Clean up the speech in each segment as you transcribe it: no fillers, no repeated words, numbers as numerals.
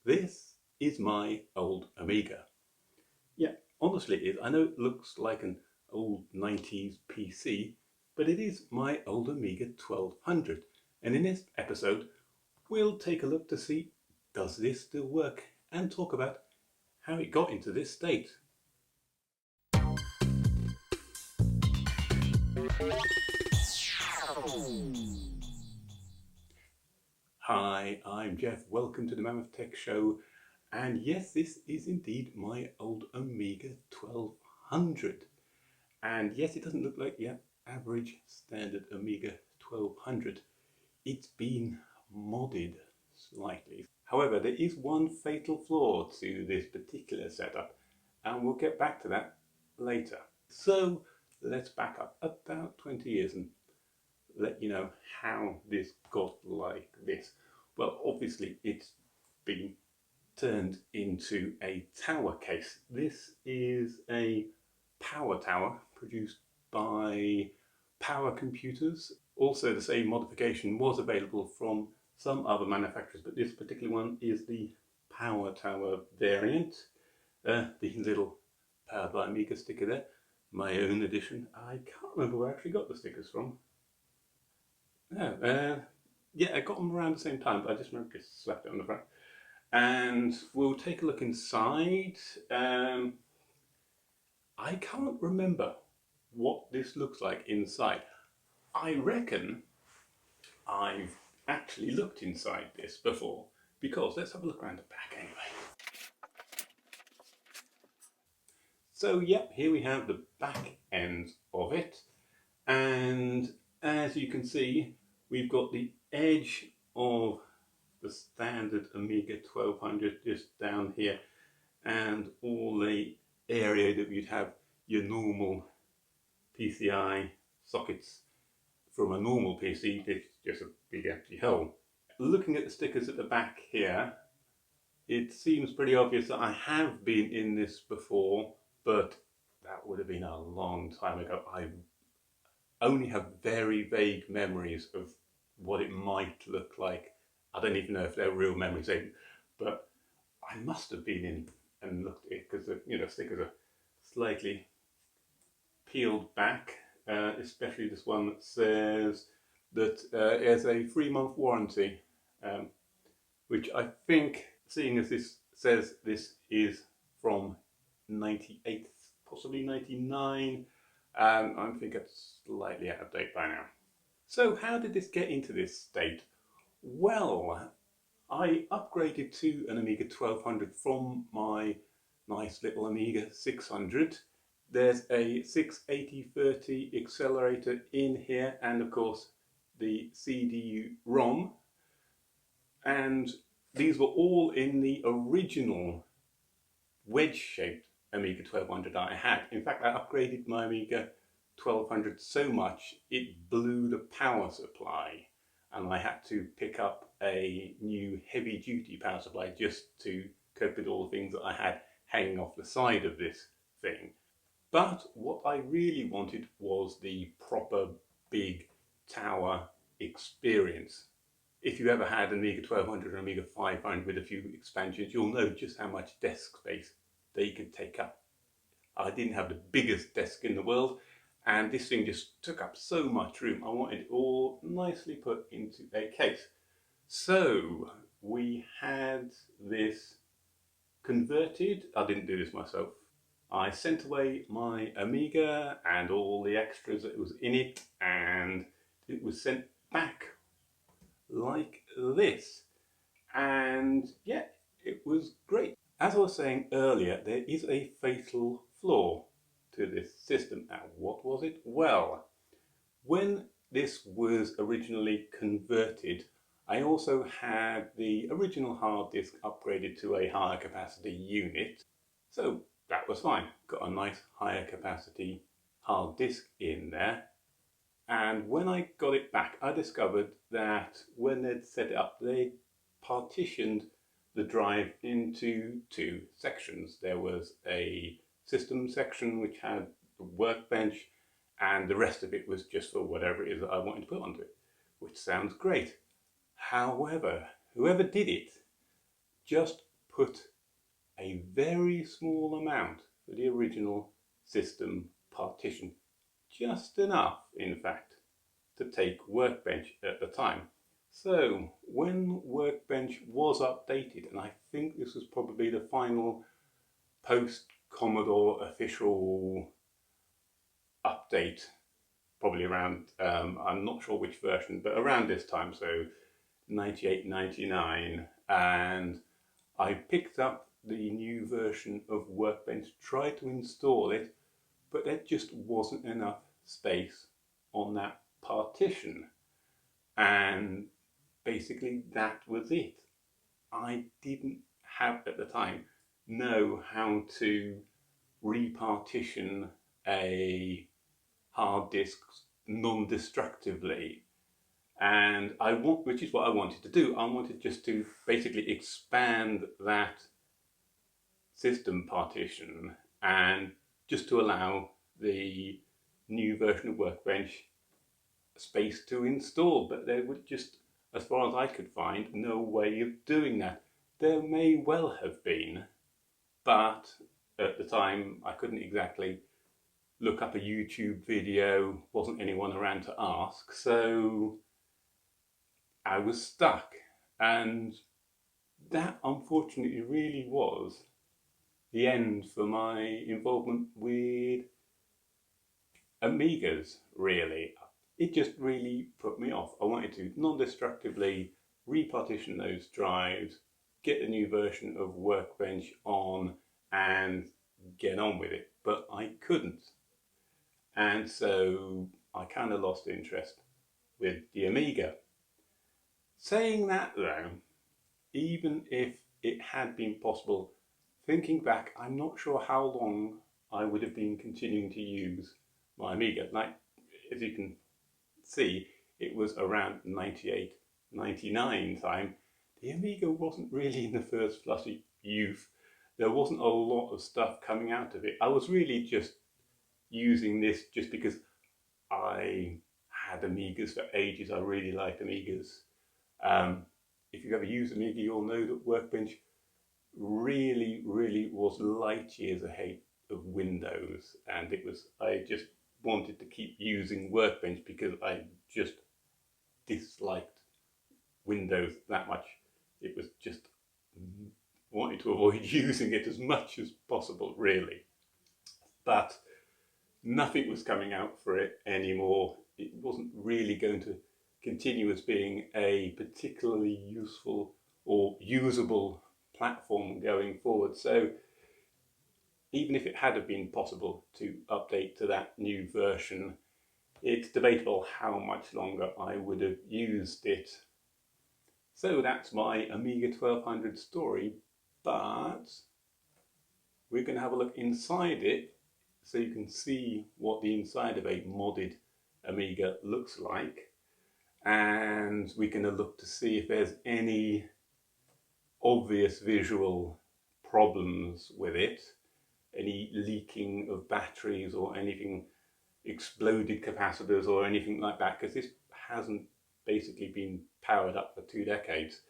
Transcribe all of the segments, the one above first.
This is my old Amiga. Yeah, honestly it is. I know it looks like an old 90s PC, but it is my old Amiga 1200. And in this episode, we'll take a look to see, does this still work? And talk about how it got into this state. Hi, I'm Jeff. Welcome to the Mammoth Tech Show. And yes, this is indeed my old Amiga 1200. And yes, it doesn't look like your average standard Amiga 1200. It's been modded slightly. However, there is one fatal flaw to this particular setup, and we'll get back to that later. So let's back up about 20 years and let you know how this got like this. Well, obviously it's been turned into a tower case. This is a power tower produced by Power Computers. Also, the same modification was available from some other manufacturers, but this particular one is the power tower variant. The little Powered by Amiga sticker there, my own edition. I can't remember where I actually got the stickers from. No, yeah, I got them around the same time, but I just remember just slapped it on the front. And we'll take a look inside. I can't remember what this looks like inside. I reckon I've actually looked inside this before, because let's have a look around the back anyway. So yep, here we have the back end of it, and as you can see, we've got the edge of the standard Amiga 1200 just down here, and all the area that you'd have your normal PCI sockets from a normal PC. It's just a big empty hole. Looking at the stickers at the back here, it seems pretty obvious that I have been in this before, but that would have been a long time ago. I only have very vague memories of what it might look like. I don't even know if they're real memories, but I must have been in and looked at it, because the stickers are slightly peeled back, especially this one that says that it has a 3-month warranty, which I think, seeing as this says this is from 98, possibly 99, I think it's slightly out of date by now. So how did this get into this state? Well, I upgraded to an Amiga 1200 from my nice little Amiga 600. There's a 680/30 accelerator in here, and of course the CD-ROM. And these were all in the original wedge-shaped Amiga 1200 I had. In fact, I upgraded my Amiga 1200 so much it blew the power supply, and I had to pick up a new heavy-duty power supply just to cope with all the things that I had hanging off the side of this thing. But what I really wanted was the proper big tower experience. If you ever had an Amiga 1200 or Amiga 500 with a few expansions, you'll know just how much desk space they could take up. I didn't have the biggest desk in the world, and this thing just took up so much room. I wanted it all nicely put into a case. So we had this converted. I didn't do this myself. I sent away my Amiga and all the extras that was in it, and it was sent back like this. And yeah, it was great. As I was saying earlier, there is a fatal flaw to this system. Now, what was it? Well, when this was originally converted, I also had the original hard disk upgraded to a higher capacity unit. So that was fine. Got a nice higher capacity hard disk in there. And when I got it back, I discovered that when they'd set it up, they partitioned the drive into 2 sections. There was a system section which had the workbench, and the rest of it was just for whatever it is that I wanted to put onto it, which sounds great. However, whoever did it just put a very small amount for the original system partition, just enough in fact to take Workbench at the time. So when Workbench was updated, and I think this was probably the final post-Commodore official update, probably around, I'm not sure which version, but around this time, so 98, 99, and I picked up the new version of Workbench, tried to install it, but there just wasn't enough space on that partition, and basically that was it. I didn't have at the time know how to repartition a hard disk non-destructively, and which is what I wanted to do. I wanted just to basically expand that system partition and just to allow the new version of Workbench space to install, but there was just, as far as I could find, no way of doing that. There may well have been, but at the time I couldn't exactly look up a YouTube video, wasn't anyone around to ask, so I was stuck. And that unfortunately really was the end for my involvement with Amigas, really. It just really put me off. I wanted to non-destructively repartition those drives, get the new version of Workbench on and get on with it, but I couldn't. And so I kind of lost interest with the Amiga. Saying that though, even if it had been possible, thinking back, I'm not sure how long I would have been continuing to use my Amiga. Like, as you can see, it was around 98, 99 time. The Amiga wasn't really in the first flush of youth. There wasn't a lot of stuff coming out of it. I was really just using this just because I had Amigas for ages. I really liked Amigas. If you've ever used Amiga, you'll know that Workbench really was light years ahead of Windows, and I just wanted to keep using Workbench because I just disliked Windows that much. It was just wanting to avoid using it as much as possible, really. But nothing was coming out for it anymore. It wasn't really going to continue as being a particularly useful or usable platform going forward. So even if it had been possible to update to that new version, it's debatable how much longer I would have used it. So that's my Amiga 1200 story, but we're going to have a look inside it so you can see what the inside of a modded Amiga looks like. And we're going to look to see if there's any obvious visual problems with it, any leaking of batteries or anything, exploded capacitors or anything like that, because this hasn't basically been powered up for 2 decades.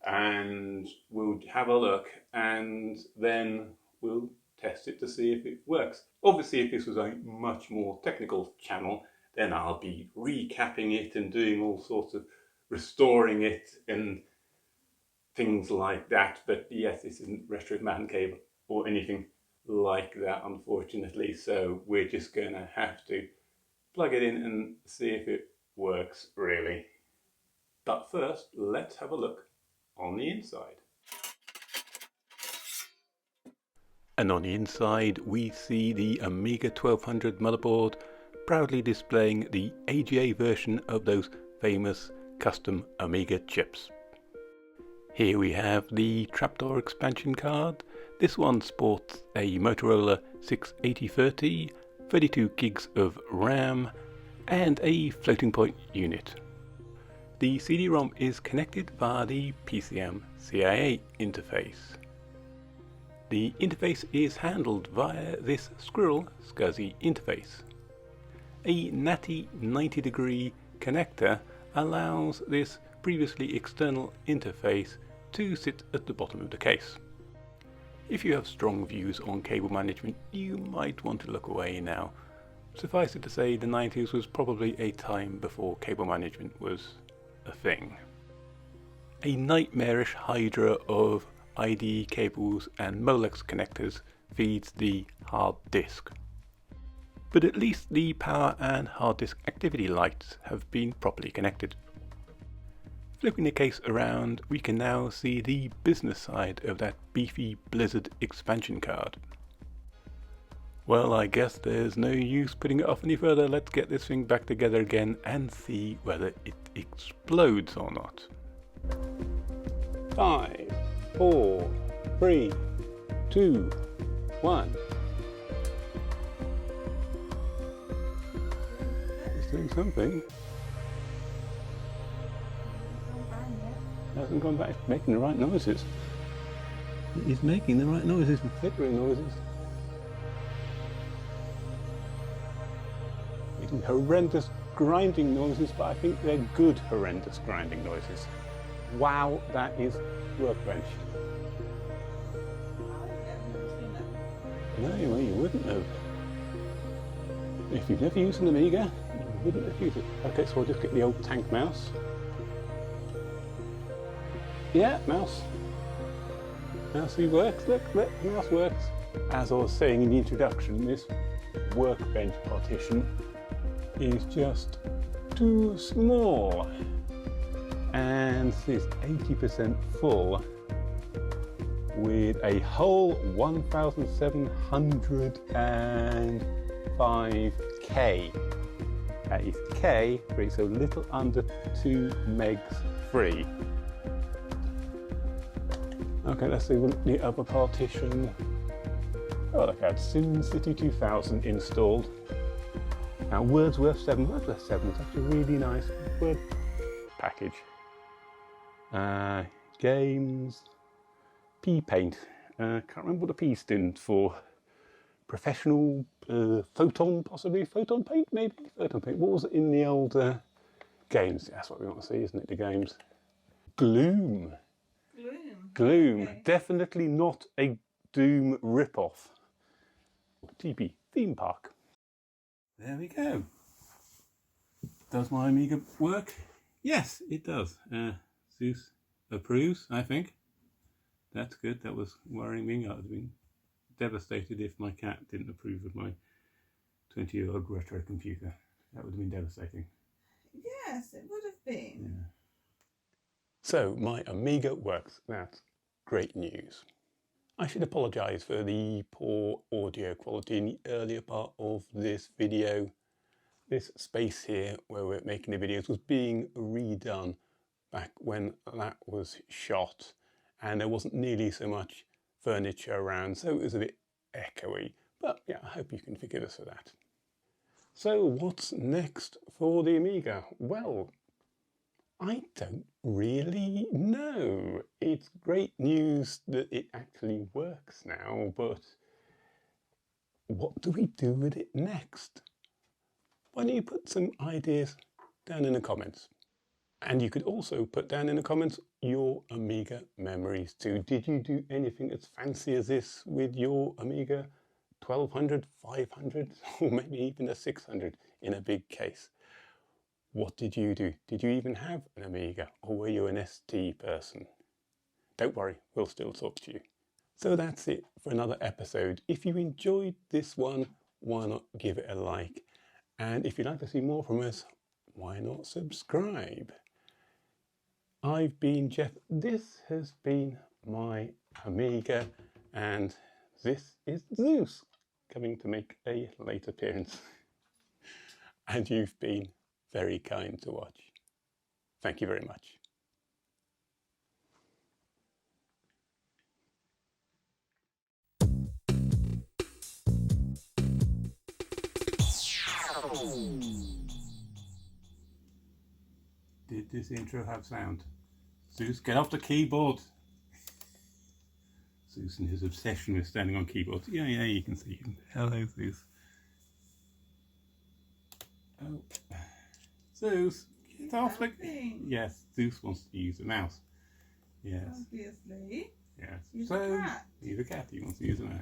And we'll have a look and then we'll test it to see if it works. Obviously, if this was a much more technical channel, then I'll be recapping it and doing all sorts of restoring it and things like that. But yes, this isn't Retro Man Cave or anything like that, unfortunately. So we're just going to have to plug it in and see if it works, really. But first, let's have a look on the inside. And on the inside, we see the Amiga 1200 motherboard proudly displaying the AGA version of those famous custom Amiga chips. Here we have the trapdoor expansion card. This one sports a Motorola 68030, 32 gigs of RAM and a floating point unit. The CD-ROM is connected via the PCM-CIA interface. The interface is handled via this Squirrel SCSI interface. A natty 90-degree connector allows this previously external interface to sit at the bottom of the case. If you have strong views on cable management, you might want to look away now. Suffice it to say, the 90s was probably a time before cable management was a thing. A nightmarish hydra of IDE cables and Molex connectors feeds the hard disk. But at least the power and hard disk activity lights have been properly connected. Flipping the case around, we can now see the business side of that beefy Blizzard expansion card. Well, I guess there's no use putting it off any further. Let's get this thing back together again and see whether it explodes or not. 5, 4, 3, 2, 1. It's doing something. It hasn't gone back. It's making the right noises. It is making the right noises and flickering noises. Making horrendous grinding noises, but I think they're good horrendous grinding noises. Wow, that is Workbench. No, well, you wouldn't have. If you've never used an Amiga, you wouldn't have used it. Okay, so I'll just get the old tank mouse. Yeah, mouse. Mouse works, look, mouse works. As I was saying in the introduction, this Workbench partition is just too small. And this is 80% full with a whole 1705K. That is K, but it's a little under 2 megs free. Okay, let's see the other partition. Oh, look, I had SimCity 2000 installed. Now, Wordsworth 7 is actually a really nice word package. Games, P-Paint. Can't remember what the P stood for. Professional Photon, possibly? Photon Paint, maybe? Photon Paint. What was it in the old games? That's what we want to see, isn't it? The games. Gloom. Gloom. Okay. Definitely not a Doom rip-off. TP Theme Park. There we go. Does my Amiga work? Yes, it does. Zeus approves, I think. That's good. That was worrying me. I would have been devastated if my cat didn't approve of my 20-year-old retro computer. That would have been devastating. Yes, it would have been. Yeah. So, my Amiga works. That's great news. I should apologise for the poor audio quality in the earlier part of this video. This space here where we're making the videos was being redone back when that was shot, and there wasn't nearly so much furniture around, so it was a bit echoey. But yeah, I hope you can forgive us for that. So what's next for the Amiga? Well, I don't really know. It's great news that it actually works now, but what do we do with it next? Why don't you put some ideas down in the comments? And you could also put down in the comments your Amiga memories too. Did you do anything as fancy as this with your Amiga 1200, 500, or maybe even a 600 in a big case? What did you do? Did you even have an Amiga, or were you an ST person? Don't worry, we'll still talk to you. So that's it for another episode. If you enjoyed this one, why not give it a like? And if you'd like to see more from us, why not subscribe? I've been Jeff, this has been my Amiga, and this is Zeus, coming to make a late appearance. And you've been very kind to watch. Thank you very much. Did this intro have sound? Zeus, get off the keyboard! Zeus and his obsession with standing on keyboards. Yeah, you can see him. Hello, Zeus. Oh. Zeus, get off the... Yes, Zeus wants to use the mouse. Yes. Obviously. Yes. Use So a cat. he's a cat. He wants to use a mouse.